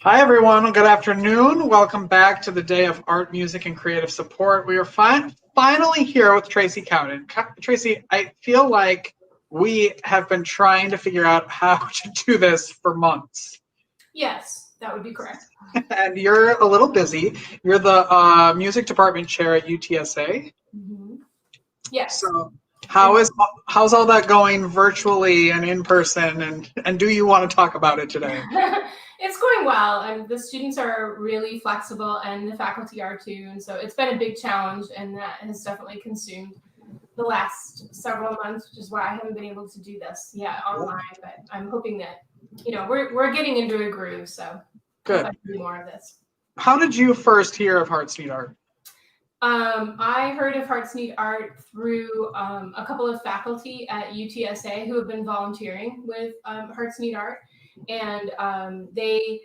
Hi, everyone. Good afternoon. Welcome back to the Day of Art, Music, and Creative Support. We are finally here with Tracy Cowden. Tracy, I feel like we have been trying to figure out how to do this for months. Yes, that would be correct. And you're a little busy. You're the music department chair at UTSA. Mm-hmm. Yes. So how's all that going virtually and in person? And do you want to talk about it today? It's going well, and the students are really flexible, and the faculty are too. And so it's been a big challenge, and that has definitely consumed the last several months, which is why I haven't been able to do this yet online. But I'm hoping that we're getting into a groove. So Good. I can do more of this. How did you first hear of Hearts Need Art? I heard of Hearts Need Art through a couple of faculty at UTSA who have been volunteering with Hearts Need Art, and they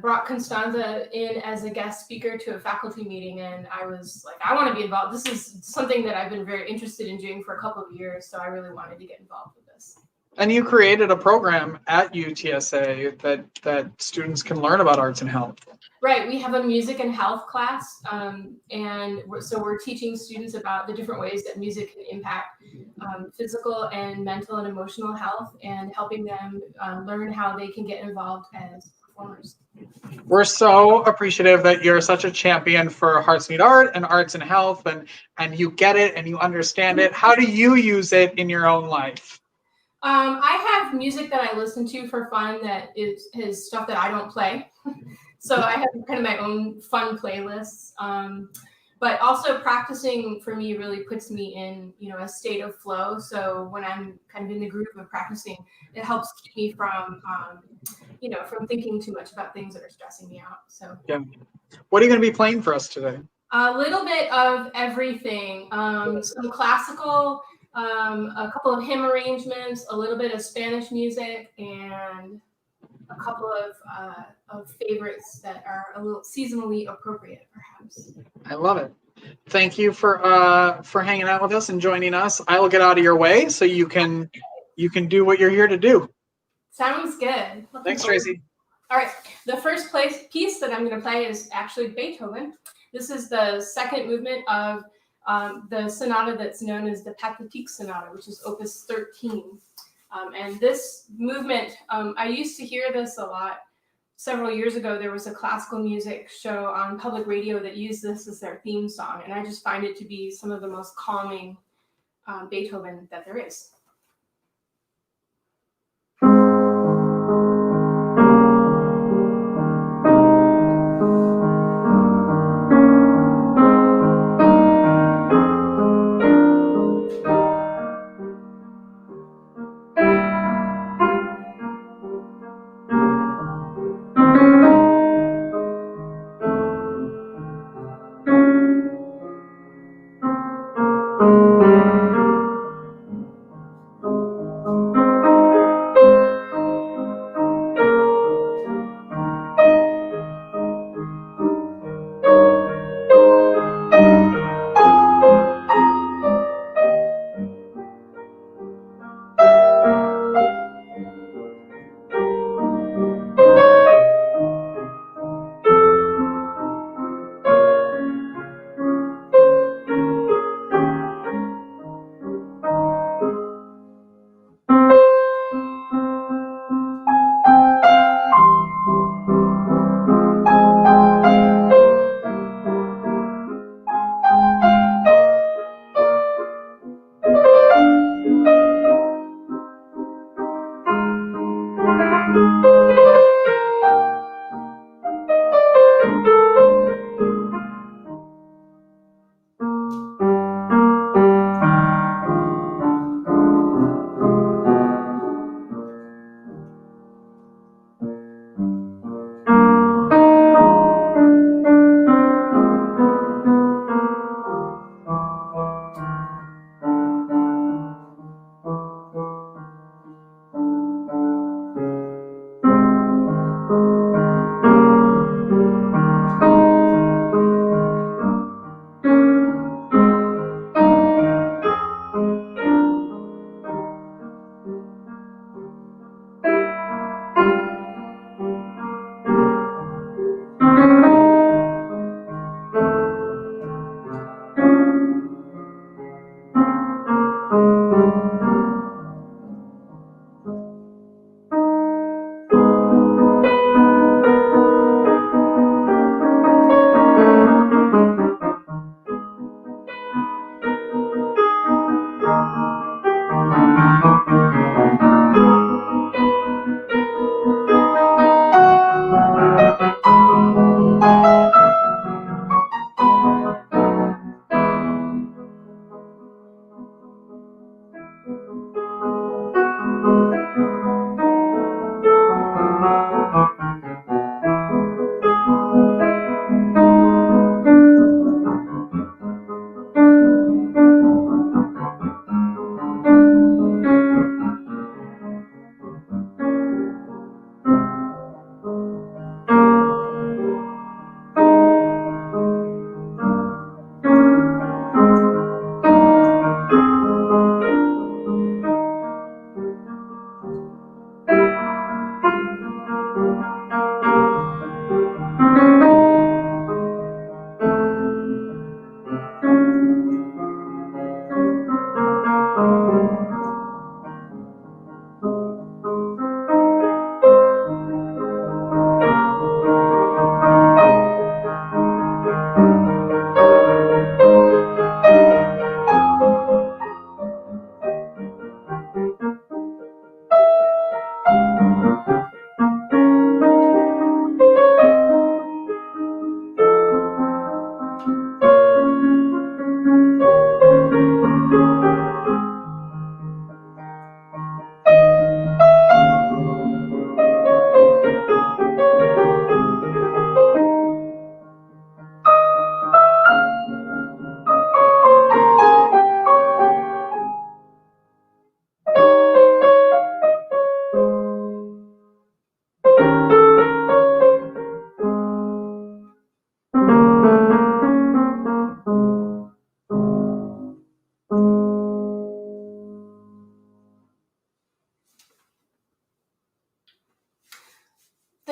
brought Constanza in as a guest speaker to a faculty meeting, and I was like, I want to be involved. This is something that I've been very interested in doing for a couple of years, so I really wanted to get involved with this. And you created a program at UTSA that students can learn about arts and health. Right, we have a music and health class, and we're teaching students about the different ways that music can impact physical and mental and emotional health, and helping them learn how they can get involved as performers. We're so appreciative that you're such a champion for Hearts Need Art and arts and health, and you get it and you understand it. How do you use it in your own life? I have music that I listen to for fun that is stuff that I don't play. So I have kind of my own fun playlists, but also practicing for me really puts me in, a state of flow. So when I'm kind of in the groove of practicing, it helps keep me from thinking too much about things that are stressing me out. So yeah, what are you going to be playing for us today? A little bit of everything, some classical, a couple of hymn arrangements, a little bit of Spanish music, and a couple of favorites that are a little seasonally appropriate, perhaps. I love it. Thank you for hanging out with us and joining us. I will get out of your way so you can do what you're here to do. Sounds good. Thanks, Tracy. All right. The first piece that I'm going to play is actually Beethoven. This is the second movement of the sonata that's known as the Pathétique Sonata, which is Opus 13. And this movement, I used to hear this a lot. Several years ago, there was a classical music show on public radio that used this as their theme song. And I just find it to be some of the most calming Beethoven that there is.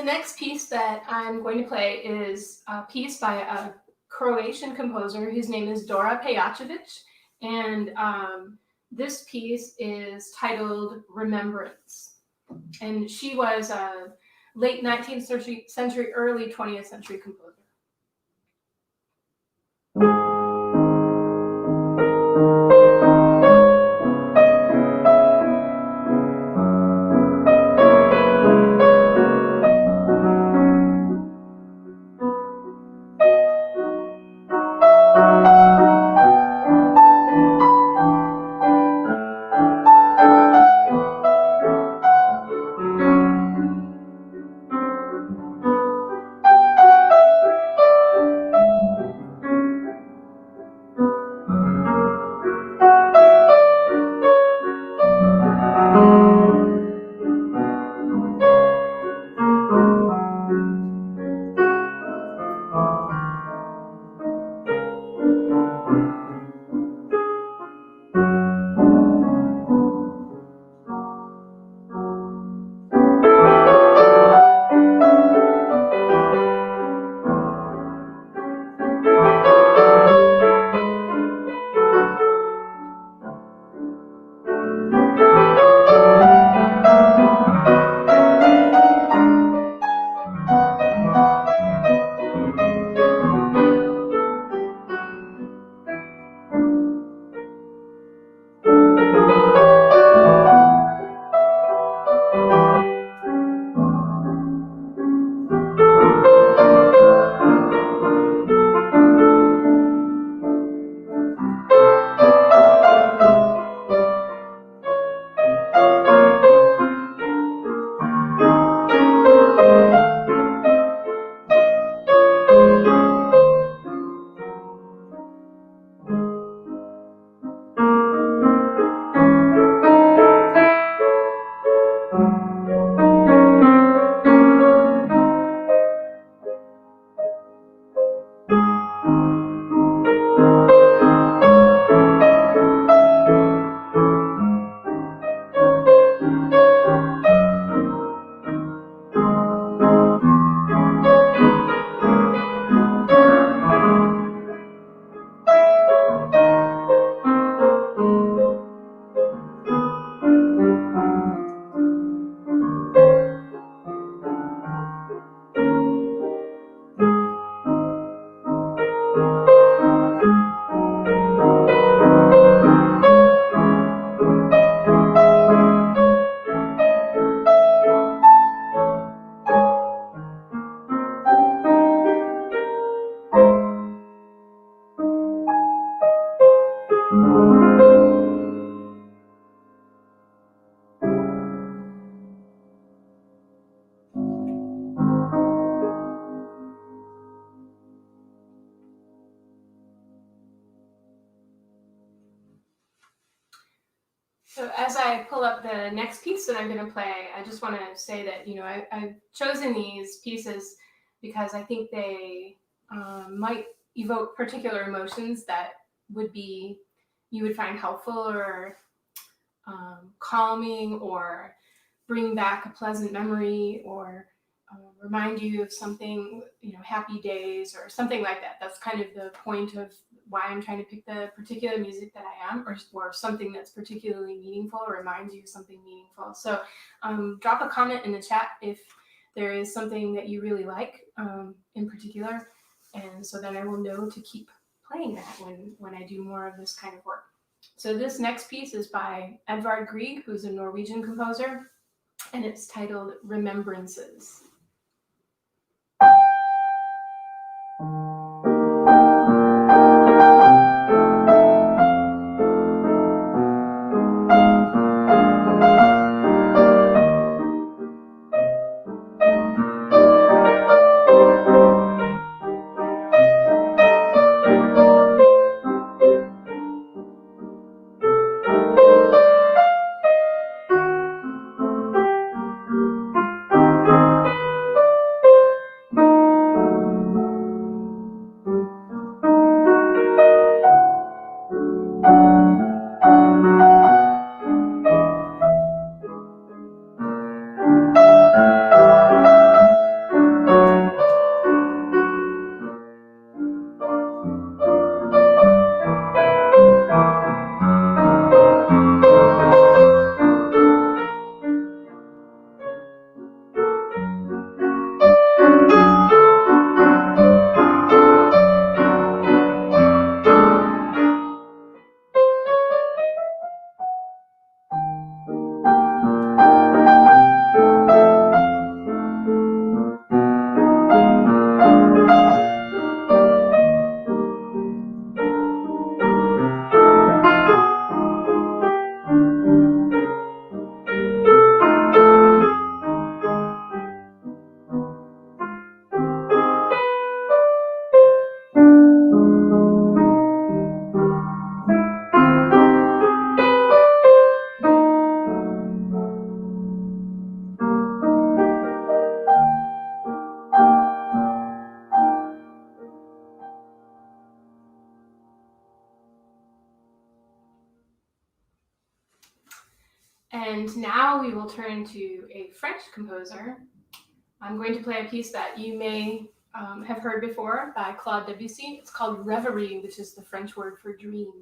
The next piece that I'm going to play is a piece by a Croatian composer whose name is Dora Pejacevic, and this piece is titled Remembrance. And she was a late 19th century, early 20th century composer. So as I pull up the next piece that I'm going to play, I just want to say that, I've chosen these pieces because I think they might evoke particular emotions that you would find helpful or calming, or bring back a pleasant memory, or remind you of something, happy days or something like that. That's kind of the point of why I'm trying to pick the particular music that I am, or something that's particularly meaningful, or reminds you of something meaningful. So drop a comment in the chat if there is something that you really like in particular, and so then I will know to keep playing that when I do more of this kind of work. So this next piece is by Edvard Grieg, who's a Norwegian composer, and it's titled Remembrances. And now we will turn to a French composer. I'm going to play a piece that you may have heard before by Claude Debussy. It's called Reverie, which is the French word for dream.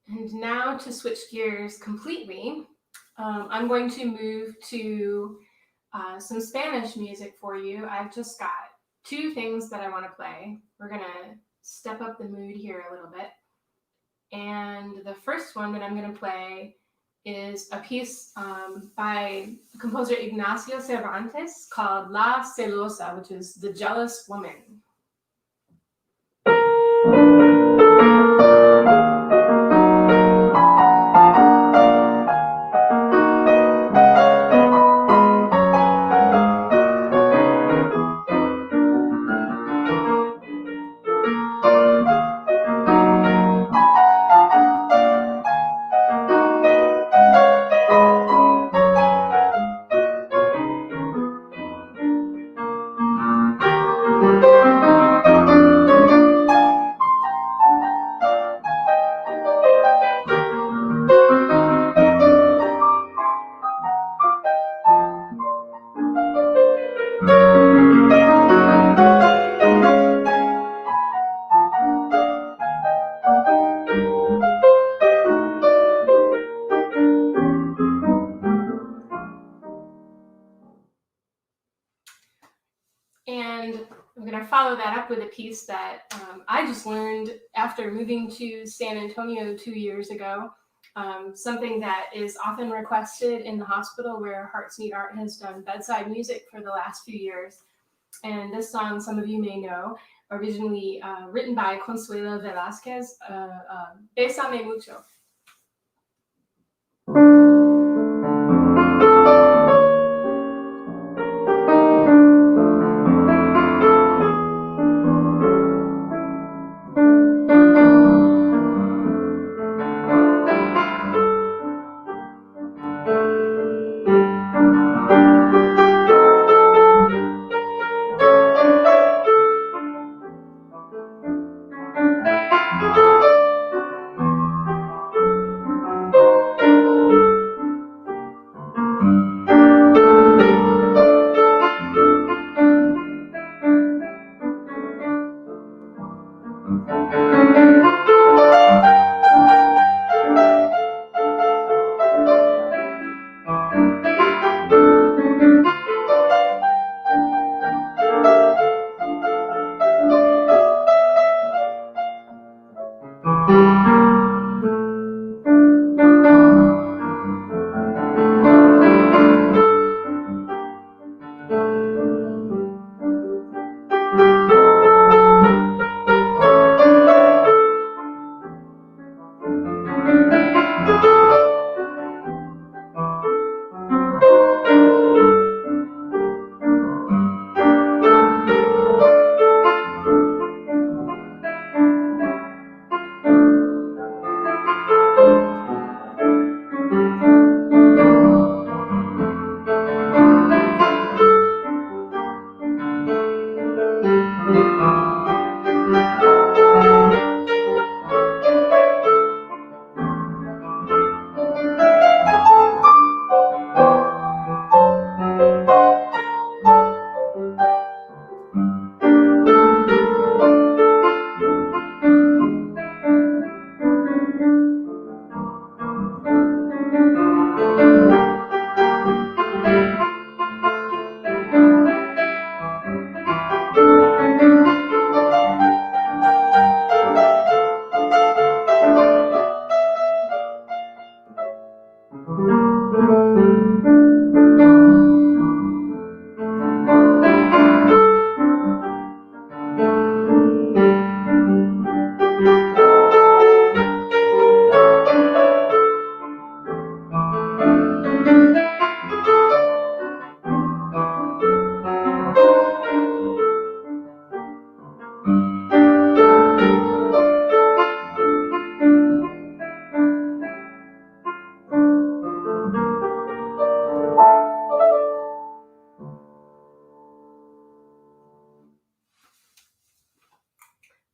And now to switch gears completely, I'm going to move to some Spanish music for you. I've just got two things that I want to play. We're going to step up the mood here a little bit. And the first one that I'm going to play is a piece by composer Ignacio Cervantes called La Celosa, which is The Jealous Woman. And I'm going to follow that up with a piece that I just learned after moving to San Antonio 2 years ago. Something that is often requested in the hospital where Hearts Need Art has done bedside music for the last few years. And this song, some of you may know, originally written by Consuelo Velázquez, Bésame Mucho.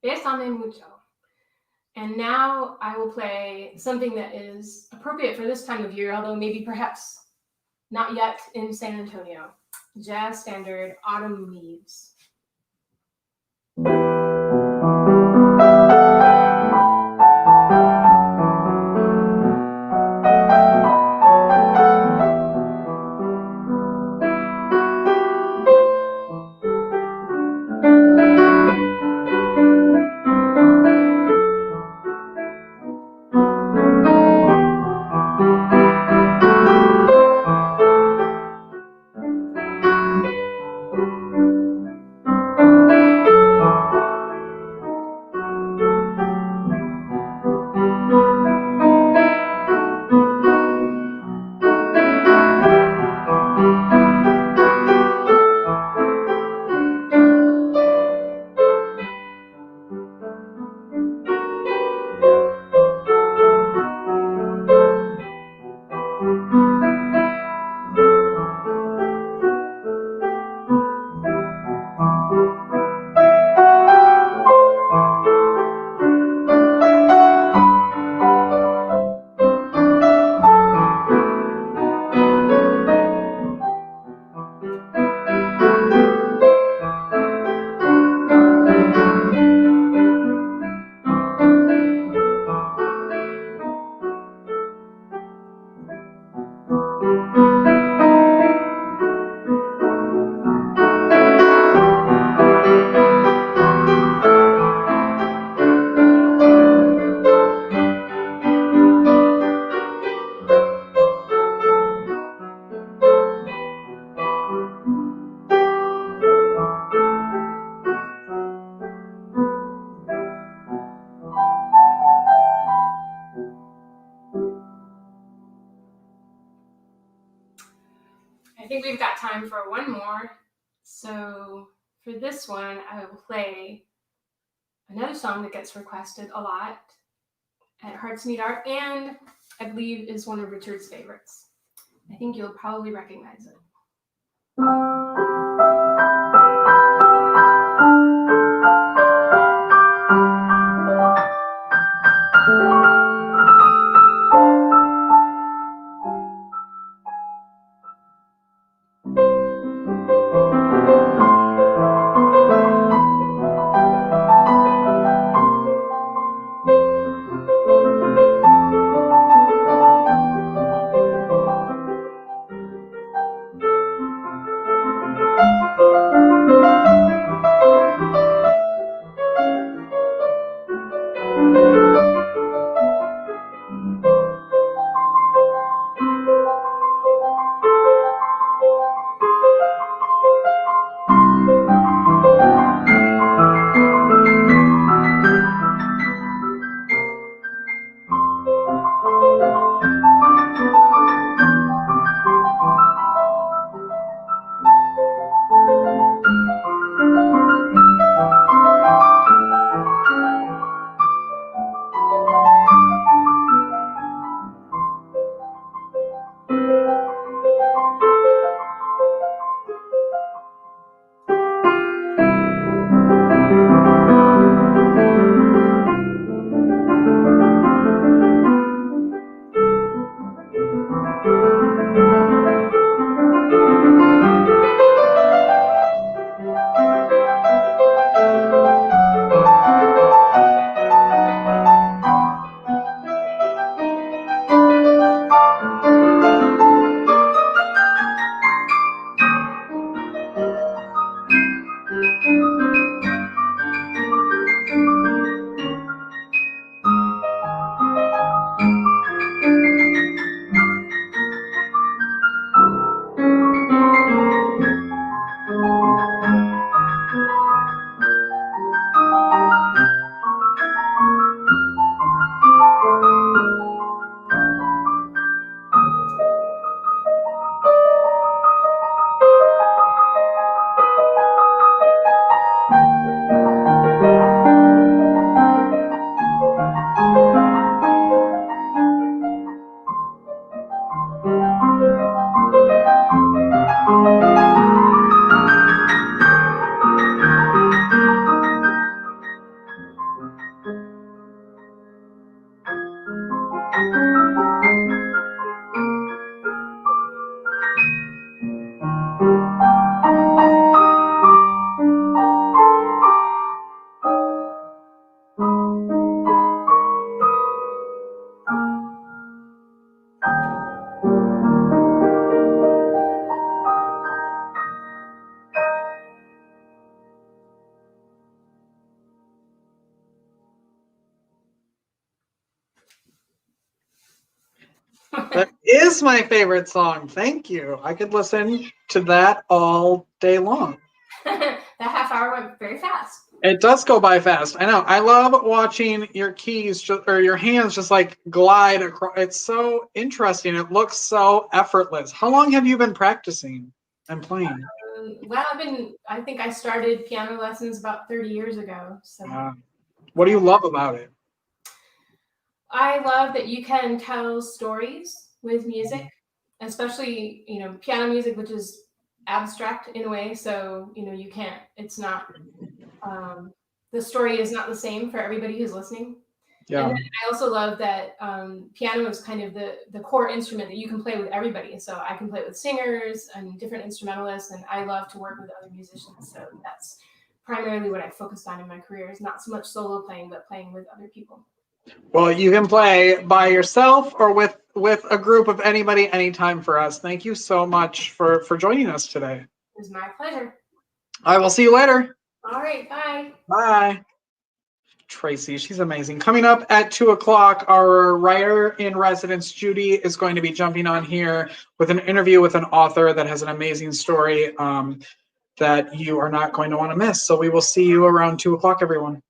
Bésame Mucho. And now I will play something that is appropriate for this time of year, although maybe perhaps not yet in San Antonio. Jazz standard, Autumn Leaves. I think we've got time for one more. So for this one, I will play another song that gets requested a lot at Hearts Need Art, and I believe is one of Richard's favorites. I think you'll probably recognize it. That is my favorite song. Thank you. I could listen to that all day long. That half hour went very fast. It does go by fast. I know. I love watching your keys or your hands just like glide across. It's so interesting. It looks so effortless. How long have you been practicing and playing? Well, I think I started piano lessons about 30 years ago. So what do you love about it? I love that you can tell stories with music, especially, piano music, which is abstract in a way. So, you can't, it's not, the story is not the same for everybody who's listening. Yeah. And then I also love that piano is kind of the core instrument that you can play with everybody. So I can play with singers and different instrumentalists, and I love to work with other musicians. So that's primarily what I focused on in my career, is not so much solo playing, but playing with other people. Well, you can play by yourself or with a group of anybody, anytime for us. Thank you so much for joining us today. It was my pleasure. I will see you later. All right, bye. Bye. Tracy, she's amazing. Coming up at 2:00, our writer in residence, Judy, is going to be jumping on here with an interview with an author that has an amazing story that you are not going to want to miss. So we will see you around 2:00, everyone.